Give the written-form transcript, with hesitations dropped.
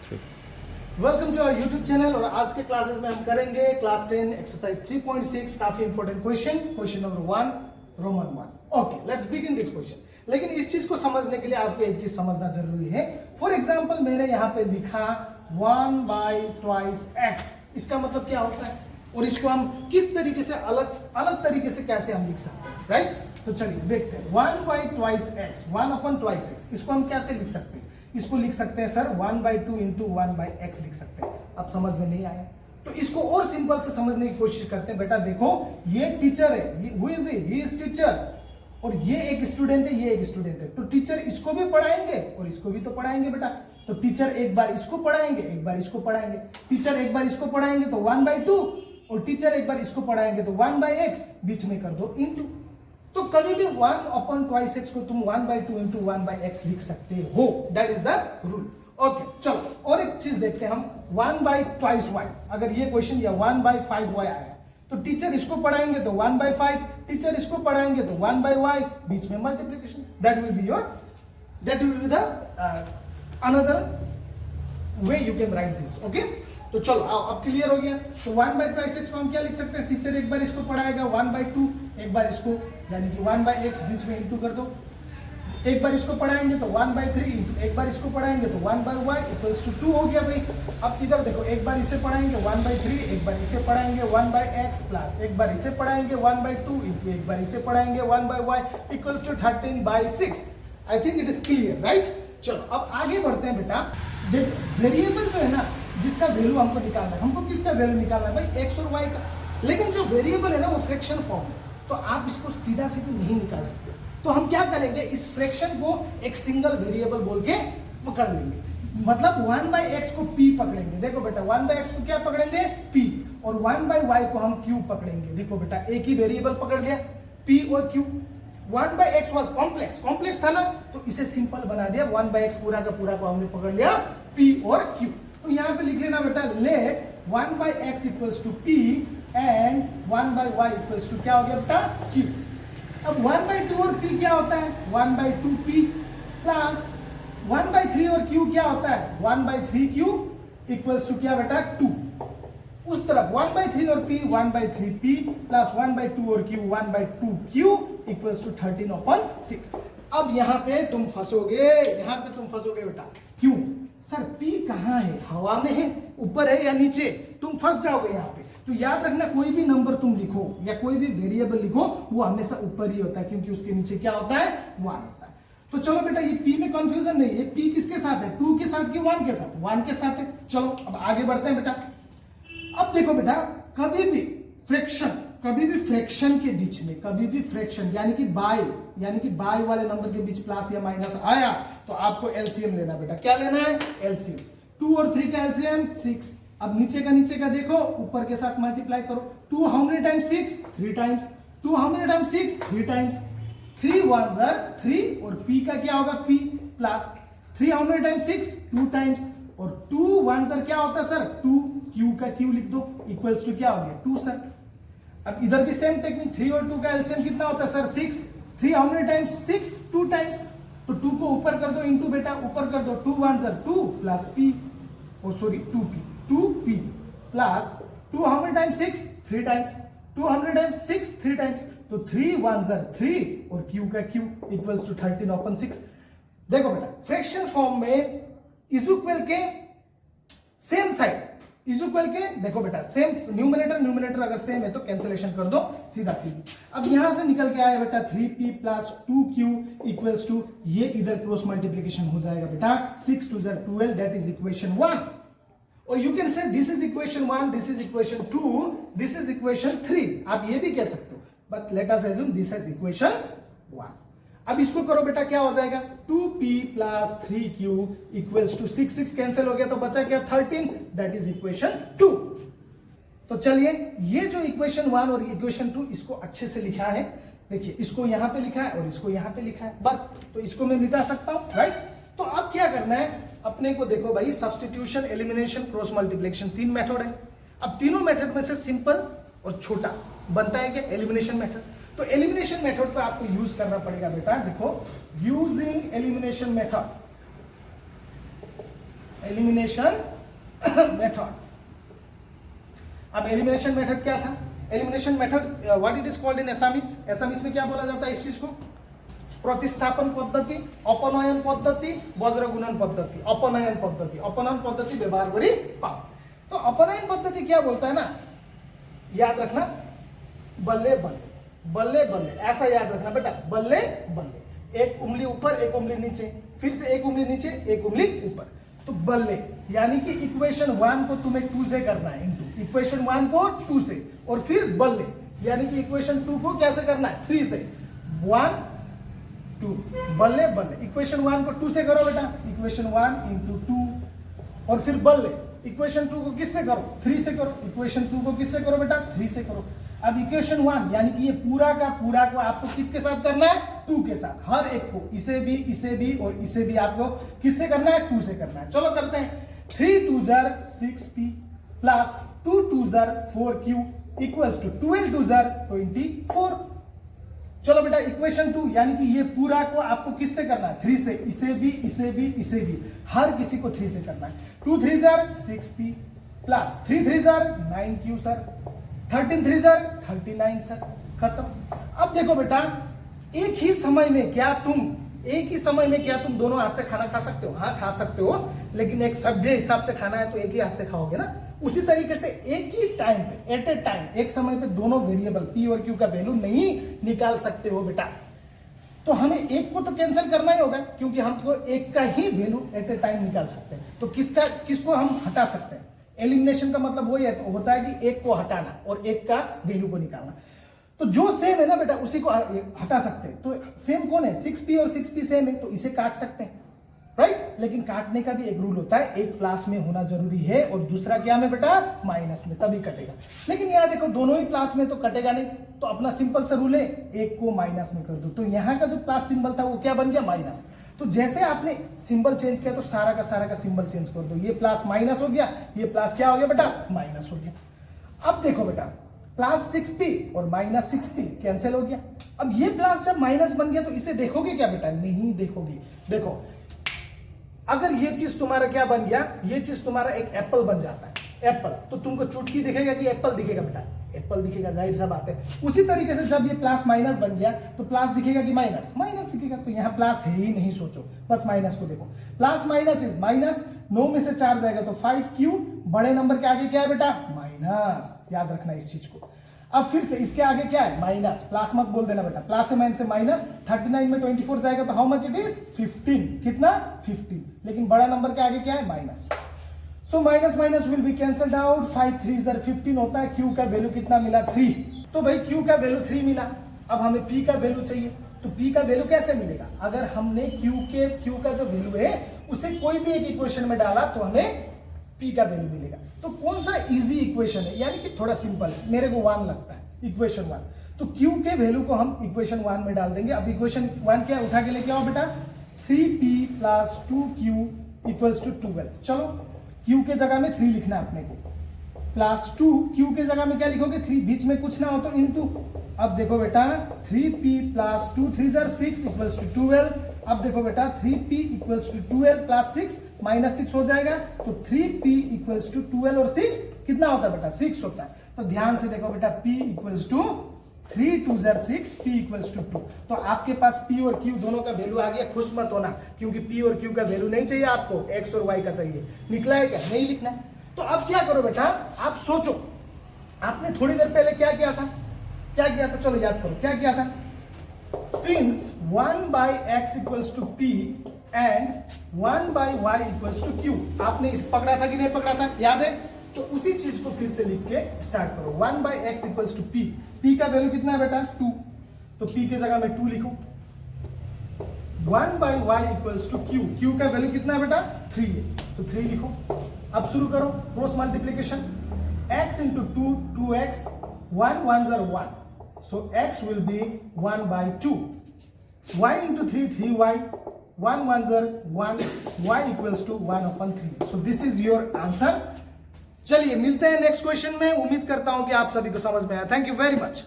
Welcome to our YouTube channel. और आज के क्लासेस में हम करेंगे क्लास 10 एक्सरसाइज 3.6 काफी important question number 1 Roman 1। Okay, let's begin this question. लेकिन इस चीज को समझने के लिए आपको एक चीज समझना जरूरी है। फॉर एग्जांपल मैंने यहाँ पे लिखा 1/2x, इसका मतलब क्या होता है और इसको हम किस तरीके से अलग तरीके से कैसे हम लिख सकते हैं, राइट? तो चलिए देखते हैं 1/2x, 1/2x, इसको हम कैसे लिख सकते हैं? इसको लिख सकते हैं सर 1/2 इंटू 1/x लिख सकते हैं। अब समझ में नहीं आया तो इसको और सिंपल से समझने की कोशिश करते हैं। बेटा देखो, ये टीचर है, who is he is teacher, और ये एक स्टूडेंट है, ये एक स्टूडेंट है। तो टीचर इसको भी पढ़ाएंगे और इसको भी तो पढ़ाएंगे बेटा। तो टीचर एक बार इसको पढ़ाएंगे, एक बार इसको पढ़ाएंगे। टीचर एक बार इसको पढ़ाएंगे तो 1/2, और टीचर एक बार इसको पढ़ाएंगे तो 1/x, बीच में कर दो इंटू। तो कभी भी 1/2x को तुम 1/2 इंटू 1/x लिख सकते हो। That is the rule. Okay, चलो और एक चीज देखते हैं हम 1/2y। अगर ये क्वेश्चन या 1/5y आया तो टीचर इसको पढ़ाएंगे तो 1/5, टीचर इसको पढ़ाएंगे तो 1/y, बीच में multiplication. That will be the another way you can write this. Okay, तो चलो अब क्लियर हो गया। तो 1/2x को हम क्या लिख सकते हैं? टीचर एक बार इसको पढ़ाएगा 1/2, एक बार इसको यानी कि 1/x, बीच में इंटू कर दो। एक बार इसको पढ़ाएंगे तो 1/3, एक बार इसको पढ़ाएंगे तो 1/y इक्वल्स टू 2 हो गया भाई। अब इधर देखो, एक बार इसे पढ़ाएंगे 1/3, एक बार इसे पढ़ाएंगे 1/x प्लस एक बार इसे पढ़ाएंगे 1/2 इंटू एक बार इसे पढ़ाएंगे 1/y equals to 13/6। I think it is clear, right? चलो अब आगे बढ़ते हैं बेटा। देखो वेरिएबल जो है ना, जिसका वैल्यू हमको निकालना है, हमको किसका वैल्यू निकालना है भाई? x और y का। लेकिन जो वेरिएबल है ना वो फ्रैक्शन फॉर्म है, तो आप इसको सीधा नहीं निकाल सकते। तो हम क्या करेंगे, इस फ्रैक्शन को एक सिंगल वेरिएबल बोल के पकड़ लेंगे। मतलब 1/x को p पकड़ेंगे। देखो बेटा 1/x को क्या पकड़ेंगे? p, और 1/y को हम q पकड़ेंगे। देखो बेटा एक ही वेरिएबल पकड़ लिया, p और q। 1/x वाज कॉम्प्लेक्स था ना, तो इसे सिंपल बना दिया। 1/x पूरा का पूरा को हमने पकड़ लिया p और q। तो यहाँ पे लिख लेना बेटा, let 1/x equals to p and 1/y equals to क्या हो गया बेटा? q। अब 1/2 और p क्या होता है? 1/2p प्लस 1/3 और q क्या होता है? 1/3q इक्वल्स टू क्या बेटा? 2। उस तरफ 1/3 और p 1/3p प्लस 1/2 और q 1/2q इक्वल्स टू 13/6। अब यहाँ पे तुम फंसोगे बेटा। क्यों सर? p कहाँ है? हवा में है, ऊपर है या नीचे? तुम फंस जाओगे यहाँ पे। तो याद रखना, कोई भी नंबर तुम लिखो या कोई भी वेरिएबल लिखो वो हमेशा ऊपर ही होता है, क्योंकि उसके नीचे क्या होता है? 1 होता है। तो चलो बेटा, ये p में कंफ्यूजन नहीं है। p किसके साथ है? 2 के साथ कि 1 के साथ? 1 के साथ है। चलो अब आगे बढ़ते हैं बेटा। अब देखो बेटा, कभी भी फ्रैक्शन के बीच में, कभी भी फ्रैक्शन यानी कि बाय वाले नंबर के बीच प्लस या माइनस आया तो आपको एलसीएम लेना बेटा। क्या लेना है? एलसीएम। 2 और 3 का एलसीएम 6। अब नीचे का देखो, ऊपर के साथ मल्टीप्लाई करो। 2 how many times? 6, 3 times. 2 how many times? 6, 3 times. 3 1s are 3, और p का क्या होगा? p plus 3 how many times? 6, 2 times. और 2 1s are क्या होता है सर? 2। q का q लिख दो, इक्वल्स टू क्या हो गया? 2 सर। अब इधर भी सेम टेक्निक, 3 और 2 का एलसीएम कितना होता है sir? 6। 3 how many times? 6, 2 times. तो 2 को ऊपर कर दो, इंटू बेटा ऊपर कर दो। 2 1s are 2 प्लस p, और sorry 2p plus 2 how many times? 6, 3 times. 200 times 6, 3 times. तो 3 1s are 3, और q का q इक्वल्स टू 13/6। देखो बेटा, फ्रैक्शन फॉर्म में इज इक्वल के सेम साइड, इज इक्वल के देखो बेटा सेम न्यूमरेटर अगर सेम है तो कैंसिलेशन कर दो सीधा। अब यहां से निकल के आया बेटा 3p plus 2q equals to, ये इधर क्रॉस मल्टीप्लिकेशन हो जाएगा बेटा। 6 2 12, दैट इज इक्वेशन 1। और you can say this is equation 1, this is equation 2, this is equation 3। आप ये भी कह सकते हो, but let us assume this is equation 1। अब इसको करो बेटा, क्या हो जाएगा? 2p plus 3q equals to 6 cancel हो गया तो बचा क्या? 13, दैट इज इक्वेशन 2। तो चलिए, ये जो इक्वेशन 1 और इक्वेशन 2 इसको अच्छे से लिखा है। देखिए इसको यहां पे लिखा है और इसको यहां पे लिखा है, बस। तो इसको मैं मिटा सकता हूं, राइट? तो अब क्या करना है अपने को? देखो भाई, substitution, elimination, cross multiplication, 3 method है। अब तीनों मेथड में से सिंपल और छोटा बनता है क्या? Elimination method. तो एलिमिनेशन मेथड पे आपको यूज करना पड़ेगा बेटा। देखो, using elimination method, elimination method. अब एलिमिनेशन मेथड क्या था? Elimination method what it is called in Assamese? Assamese में क्या बोला जाता है इस चीज को? प्रतिस्थापन पद्धति, अपनयन पद्धति, वज्रगुणन पद्धति। अपनयन पद्धति, अपनयन पद्धति व्यवहार करी पाओ। तो अपनयन पद्धति क्या बोलता है ना, याद रखना, बल्ले बल्ले बल्ले बल्ले, ऐसा याद रखना बेटा, बल्ले बल्ले, एक उंगली ऊपर एक उंगली नीचे, फिर से एक उंगली नीचे एक उंगली ऊपर। तो बल्ले यानी कि इक्वेशन 1 को तुम्हें 2 से करना है, इनटू इक्वेशन 1 को 2 से, और फिर बल्ले यानी कि इक्वेशन 2 को कैसे करना है? 3 से। 1 2 बल्ले बल्ले, इक्वेशन 1 को 2 से करो बेटा, इक्वेशन 1 इंटू 2, और फिर बल्ले इक्वेशन 2 को किससे करो? 3 से करो। इक्वेशन 2 को किससे करो बेटा? 3 से करो। अब इक्वेशन 1 यानी कि ये पूरा का पूरा को आपको किसके साथ करना है? 2 के साथ। हर एक को, इसे भी और इसे भी आपको किससे करना है? 2 से करना है। चलो करते हैं। 3 2 जार 6p प्लस 2 2 जार 4q इक्वल्स टू 12 2 जार 24। चलो बेटा इक्वेशन 2 यानी कि ये पूरा को आपको किससे करना है? 3 से। इसे भी हर किसी को 3 से करना है। 2 3 jar 6p plus 3 3 jar 9q sir, 13 3 jar 39 sir, खत्म। अब देखो बेटा, एक ही समय में क्या तुम दोनों हाथ से खाना खा सकते हो? हाँ खा सकते हो, लेकिन एक सभ्य हिसाब से खाना है तो एक ही हाथ से खाओगे ना। उसी तरीके से एक ही टाइम पे, एट ए टाइम, एक समय पे दोनों वेरिएबल p और q का वैल्यू नहीं निकाल सकते हो बेटा। तो हमें एक को तो कैंसिल करना ही होगा, क्योंकि हम तो एक का ही वैल्यू एट ए टाइम निकाल सकते हैं। तो किसको हम हटा सकते हैं? एलिमिनेशन का मतलब वही होता है कि एक को हटाना और एक का वैल्यू को निकालना। तो जो सेम है ना बेटा उसी को हटा सकते हैं। तो सेम कौन है? 6p और 6p सेम है, तो इसे काट सकते हैं, राइट। लेकिन काटने का भी एक रूल होता है, एक प्लस में होना जरूरी है और दूसरा क्या में बेटा? माइनस में, तभी कटेगा। लेकिन यहां देखो दोनों ही प्लस में तो कटेगा नहीं, तो अपना सिंपल सा रूल है, एक को माइनस में कर दो। तो यहाँ का जो प्लस सिंबल था वो क्या बन गया? माइनस। तो जैसे आपने सिंबल चेंज किया तो सारा का सिंबल चेंज कर दो। ये प्लस माइनस हो गया, ये प्लस क्या हो गया बेटा? माइनस हो गया। अब देखो बेटा, प्लस 6p और माइनस 6p कैंसिल हो गया। अब ये प्लस जब माइनस बन गया तो इसे देखोगे क्या बेटा? नहीं देखोगे। देखो अगर ये चीज तुम्हारा क्या बन गया, ये चीज तुम्हारा एक एप्पल बन जाता है, एप्पल, तो तुमको चुटकी दिखेगा कि एप्पल दिखेगा बेटा? एप्पल दिखेगा, जाहिर सा बात है। उसी तरीके से जब ये प्लस माइनस बन गया तो प्लस दिखेगा कि माइनस? माइनस दिखेगा। तो यहाँ प्लस है ही नहीं, सोचो, बस माइनस को देखो। प्लस माइनस इज माइनस, 9 में से 4 जाएगा तो 5q, बड़े नंबर के आगे क्या है बेटा? माइनस। याद रखना इस चीज को। अब फिर से इसके आगे क्या है? माइनस। प्लस मत बोल देना बेटा, प्लस से माइनस से माइनस। 39 में 24 जाएगा तो हाउ मच इट इज? 15। कितना? 15। लेकिन बड़ा नंबर के आगे क्या है? Minus. So minus minus will be cancelled out. 5 3 jar 15 होता है। क्यू का वैल्यू कितना मिला? 3। तो भाई क्यू का वैल्यू 3 मिला। अब हमें पी का वैल्यू चाहिए, तो पी का वैल्यू कैसे मिलेगा? अगर हमने क्यू का जो वैल्यू है उसे कोई भी एक इक्वेशन में डाला तो हमें पी का वैल्यू मिलेगा। तो कौन सा इजी इक्वेशन है, यानी कि थोड़ा सिंपल है, मेरे को 1 लगता है, इक्वेशन 1। तो क्यू के वैल्यू को हम इक्वेशन 1 में डाल देंगे। अब इक्वेशन 1 क्या उठा के लेके आओ बेटा? 3p plus 2q equals to 12। चलो q के जगह में 3 लिखना है अपने को, प्लस 2, q के जगह में क्या लिखोगे? 3, बीच में कुछ ना हो तो इनटू। अब देखो बेटा 3p plus 2 3 jar 6 equals to 12। अब देखो बेटा 3p equals to 12 plus 6 minus 6 हो जाएगा, तो 3p इक्वल्स टू 12 और 6 कितना होता है बेटा? 6 होता है। तो ध्यान से देखो बेटा, p इक्वल्स टू 3 2 जार 6, p इक्वल्स टू 2। तो आपके पास p और q दोनों का वैल्यू आ गया। खुश मत होना, क्योंकि p और q का वैल्यू नहीं चाहिए आपको, x और y का चाहिए। निकला है क्या? नहीं लिखना है। तो अब क्या करो बेटा, आप सोचो, आपने थोड़ी देर पहले क्या किया था? चलो याद करो, क्या किया था? Since 1 by x equals to p and 1 by y equals to q, आपने इस पकड़ा था कि नहीं पकड़ा था? याद है? तो उसी चीज को फिर से लिख के स्टार्ट करो। 1 by x equals to p, p का वैल्यू कितना है बेटा? 2, तो p के जगह में 2 लिखो। 1 by y equals to q, q का वैल्यू कितना है बेटा? 3 है, तो 3 लिखो। अब शुरू करो cross multiplication. x into 2 2x, 1 1s are 1, so x will be 1 by 2. y into 3 3y, 1 1s are 1, y equals to 1 upon 3. So this is your answer. चलिए मिलते हैं नेक्स्ट क्वेश्चन में। उम्मीद करता हूं कि आप सभी को समझ में आया। Thank you very much.